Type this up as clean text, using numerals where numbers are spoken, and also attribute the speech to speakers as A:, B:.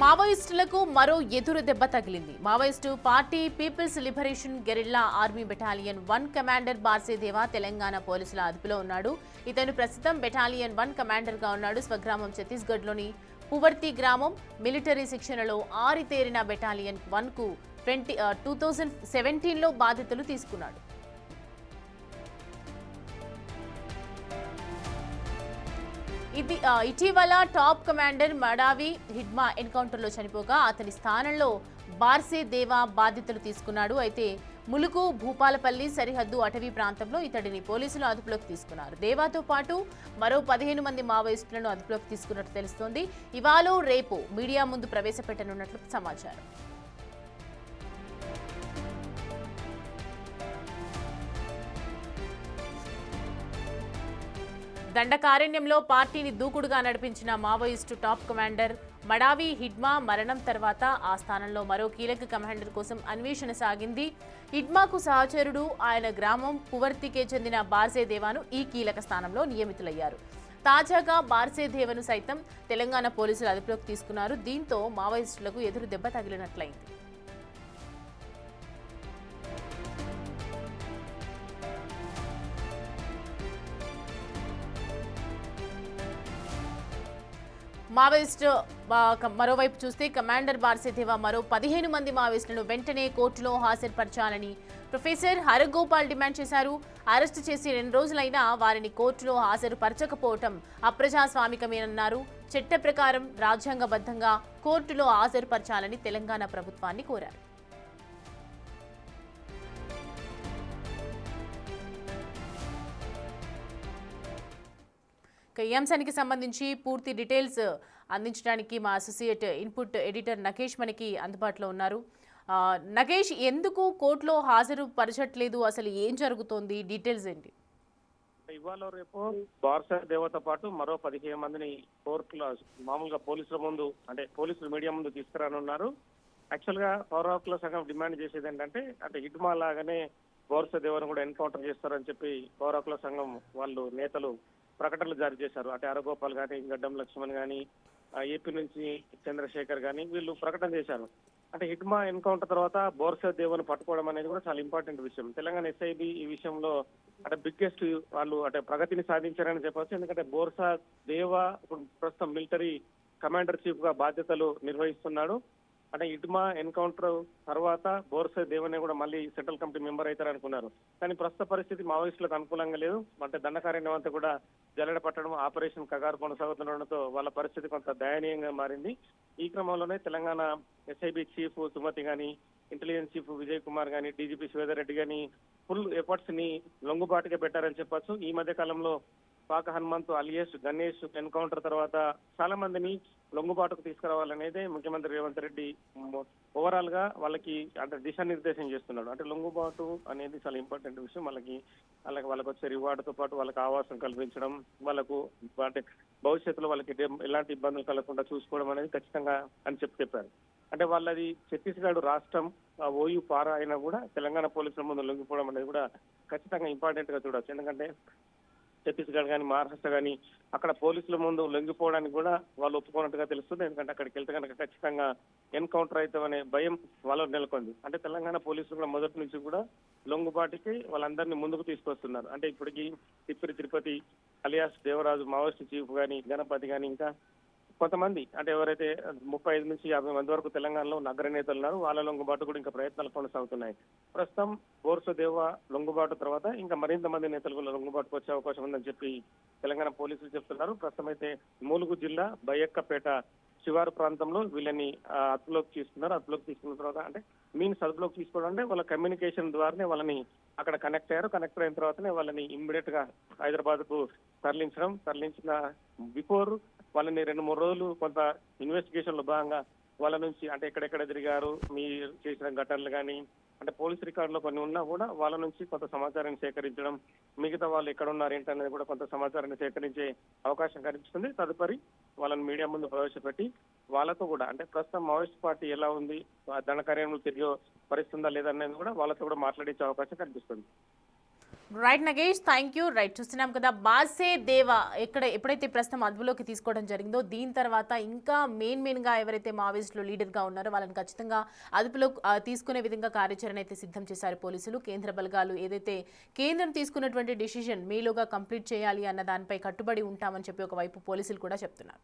A: మావోయిస్టులకు మరో ఎదురు దెబ్బ తగిలింది. Maoist party people's liberation guerrilla army battalion 1 commander Barsedeva Telangana పోలీసుల అదుపులో ఉన్నాడు. ఇతను ప్రస్తుతం బెటాలియన్ 1 కమాండర్గా ఉన్నాడు. స్వగ్రామం ఛత్తీస్గఢ్లోని పువర్తి గ్రామం. మిలిటరీ శిక్షణలో ఆరితేరిన బెటాలియన్ 1కు 2017లో బాధ్యతలు తీసుకున్నాడు. ఇటీవల టాప్ కమాండర్ మడావి హిడ్మా ఎన్కౌంటర్లో చనిపోగా అతని స్థానంలో బార్సేదేవా బాధ్యతలు తీసుకున్నాడు. అయితే ములుగు భూపాలపల్లి సరిహద్దు అటవీ ప్రాంతంలో ఇతడిని పోలీసులు అదుపులోకి తీసుకున్నారు. దేవాతో పాటు మరో 15 మంది మావోయిస్టులను అదుపులోకి తీసుకున్నట్టు తెలుస్తోంది. ఇవాళ రేపు మీడియా ముందు ప్రవేశపెట్టనున్నట్లు సమాచారం. దండకారణ్యంలో పార్టీని దూకుడుగా నడిపించిన Maoist top commander Madavi Hidma మరణం తర్వాత ఆ స్థానంలో మరో కీలక కమాండర్ కోసం అన్వేషణ సాగింది. హిడ్మాకు సహచరుడు, ఆయన గ్రామం పువర్తికే చెందిన బార్సేదేవాను ఈ కీలక స్థానంలో నియమితులయ్యారు. తాజాగా బార్సేదేవను సైతం తెలంగాణ పోలీసులు అదుపులోకి తీసుకున్నారు. దీంతో మావోయిస్టులకు ఎదురు దెబ్బ తగిలినట్లయింది. మావోయిస్టు మరోవైపు చూస్తే కమాండర్ బార్సేదేవా మరో 15 మంది మావోయిస్టులను వెంటనే కోర్టులో హాజరుపరచాలని ప్రొఫెసర్ హరగోపాల్ డిమాండ్ చేశారు. అరెస్టు చేసి 2 రోజులైనా వారిని కోర్టులో హాజరుపరచకపోవటం అప్రజాస్వామికమేనన్నారు. చట్ట ప్రకారం రాజ్యాంగబద్ధంగా కోర్టులో హాజరుపరచాలని తెలంగాణ ప్రభుత్వాన్ని కోరారు. ఈ అంశానికి సంబంధించి పూర్తి డీటెయిల్స్ అందించడానికి మా అసోసియేట్ ఇన్పుట్ ఎడిటర్ నగేష్ మనకి అందుబాటులో ఉన్నారు. నగేష్, ఎందుకు కోర్టులో హాజరు పరచట్లేదు, అసలు ఏం జరుగుతోంది, డీటెయిల్స్ ఏంటి?
B: ఇవాళ రేపు బార్సేదేవాతో పాటు మరో 15 మందిని కోర్టులో మామూలుగా పోలీసుల ముందు, అంటే పోలీసులు మీడియా ముందు తీసుకురానున్నారు. యాక్చువల్ గా పౌర హక్కుల సంఘం డిమాండ్ చేసేది ఏంటంటే హిడ్మా లాగానే బార్సేదేవాను కూడా ఎన్కౌంటర్ చేస్తారని చెప్పి పౌర హక్కుల సంఘం వాళ్ళు నేతలు ప్రకటనలు జారీ చేశారు. అంటే హరగోపాల్ కానీ, గడ్డం లక్ష్మణ్ కానీ, ఏపీ నుంచి చంద్రశేఖర్ కానీ వీళ్ళు ప్రకటన చేశారు. అంటే హిడ్మా ఎన్కౌంటర్ తర్వాత బార్సేదేవాను పట్టుకోవడం అనేది కూడా చాలా ఇంపార్టెంట్ విషయం. తెలంగాణ ఎస్ఐబి ఈ విషయంలో అంటే బిగ్గెస్ట్ వాళ్ళు అంటే ప్రగతిని సాధించారని చెప్పవచ్చు. ఎందుకంటే బార్సేదేవా ప్రస్తుతం మిలిటరీ కమాండర్ చీఫ్ గా బాధ్యతలు నిర్వహిస్తున్నాడు. అంటే హిడ్మా ఎన్కౌంటర్ తర్వాత బార్సేదేవానే కూడా మళ్ళీ సెంట్రల్ కమిటీ మెంబర్ అవుతారనుకున్నారు. కానీ ప్రస్తుత పరిస్థితి మావోయిస్టులకు అనుకూలంగా లేదు. అంటే దండకారణ్యం అంతా కూడా జల్లెడ పట్టడం, ఆపరేషన్ కగారు కొనసాగుతుండడంతో వాళ్ళ పరిస్థితి కొంత దయనీయంగా మారింది. ఈ క్రమంలోనే తెలంగాణ ఎస్ఐబి చీఫ్ సుమతి గాని, ఇంటెలిజెన్స్ చీఫ్ విజయ్ కుమార్ గాని, డీజీపీ శ్వేతారెడ్డి రెడ్డి గాని ఫుల్ ఎఫర్ట్స్ ని లొంగుబాటుగా పెట్టారని చెప్పొచ్చు. ఈ మధ్య కాలంలో పాక హనుమంతు అలియాస్ గణేష్ ఎన్కౌంటర్ తర్వాత చాలా మందిని లొంగుబాటుకు తీసుకురావాలనేదే ముఖ్యమంత్రి రేవంత్ రెడ్డి ఓవరాల్ గా వాళ్ళకి అంటే దిశానిర్దేశం చేస్తున్నాడు. అంటే లొంగుబాటు అనేది చాలా ఇంపార్టెంట్ విషయం. వాళ్ళకి వచ్చే రివార్డుతో పాటు వాళ్ళకి ఆవాసం కల్పించడం, వాళ్ళకు అంటే భవిష్యత్తులో వాళ్ళకి ఎలాంటి ఇబ్బందులు కలగకుండా చూసుకోవడం అనేది ఖచ్చితంగా అని చెప్పారు. అంటే వాళ్ళది ఛత్తీస్గఢ్ రాష్ట్రం ఓయూ పారా అయినా కూడా తెలంగాణ పోలీసుల ముందు లొంగిపోవడం అనేది కూడా ఖచ్చితంగా ఇంపార్టెంట్ గా చూడవచ్చు. ఎందుకంటే ఛత్తీస్గఢ్ కానీ, మహారాష్ట్ర కానీ అక్కడ పోలీసుల ముందు లొంగిపోవడానికి కూడా వాళ్ళు ఒప్పుకున్నట్టుగా తెలుస్తుంది. ఎందుకంటే అక్కడికి వెళ్తే కనుక ఖచ్చితంగా ఎన్కౌంటర్ అవుతామనే భయం వాళ్ళలో నెలకొంది. అంటే తెలంగాణ పోలీసులు కూడా మొదటి నుంచి కూడా లొంగుబాటుకి వాళ్ళందరినీ ముందుకు తీసుకొస్తున్నారు. అంటే ఇప్పటికీ Tirupati alias Devaraju Maoist chief కానీ, గణపతి కానీ ఇంకా కొంతమంది అంటే ఎవరైతే 35 నుంచి 50 మంది వరకు తెలంగాణలో నగర నేతలు ఉన్నారు, వాళ్ళ లొంగుబాటు కూడా ఇంకా ప్రయత్నాలు కొనసాగుతున్నాయి. ప్రస్తుతం బార్సేదేవా లొంగుబాటు తర్వాత ఇంకా మరింత మంది నేతలు కూడా లొంగుబాటుకు వచ్చే అవకాశం ఉందని చెప్పి తెలంగాణ పోలీసులు చెప్తున్నారు. ప్రస్తుతం అయితే ములుగు జిల్లా బయ్యక్కపేట శివారు ప్రాంతంలో వీళ్ళని అదుపులోకి తీసుకున్నారు. అదుపులోకి తీసుకున్న తర్వాత అంటే అదుపులోకి తీసుకోవడం అంటే వాళ్ళ కమ్యూనికేషన్ ద్వారానే వాళ్ళని అక్కడ కనెక్ట్ అయిన తర్వాతనే వాళ్ళని ఇమ్మీడియట్ గా హైదరాబాద్ కు తరలించిన బిఫోర్ వాళ్ళని 2-3 రోజులు కొంత ఇన్వెస్టిగేషన్ లో భాగంగా వాళ్ళ నుంచి అంటే ఎక్కడెక్కడ తిరిగారు, మీరు చేసిన ఘటనలు కానీ అంటే పోలీస్ రికార్డులో కొన్ని ఉన్నా కూడా వాళ్ళ నుంచి కొంత సమాచారాన్ని సేకరించడం, మిగతా వాళ్ళు ఎక్కడ ఉన్నారు ఏంటనేది కూడా కొంత సమాచారాన్ని సేకరించే అవకాశం కనిపిస్తుంది. తదుపరి వాళ్ళని మీడియా ముందు ప్రవేశపెట్టి వాళ్ళతో కూడా అంటే ప్రస్తుతం మావోయిస్ట్ పార్టీ ఎలా ఉంది, దండకార్యంలో తిరిగి పరిస్థితుందా లేదనేది కూడా వాళ్ళతో కూడా మాట్లాడించే అవకాశం కనిపిస్తుంది.
A: Right Nagesh, thank you. Right, చూస్తున్నాం కదా బాసే దేవా ఎప్పుడైతే ప్రస్తుతం అదుపులోకి తీసుకోవడం జరిగిందో దీని తర్వాత ఇంకా మెయిన్గా ఎవరైతే మావోయిస్టులు లీడర్గా ఉన్నారో వాళ్ళని ఖచ్చితంగా అదుపులో తీసుకునే విధంగా కార్యాచరణ అయితే సిద్ధం చేశారు పోలీసులు. కేంద్ర బలగాలు ఏదైతే కేంద్రం తీసుకున్నటువంటి డిసిషన్ మేలోగా కంప్లీట్ చేయాలి అన్న దానిపై కట్టుబడి ఉంటామని చెప్పి ఒకవైపు పోలీసులు కూడా చెప్తున్నారు.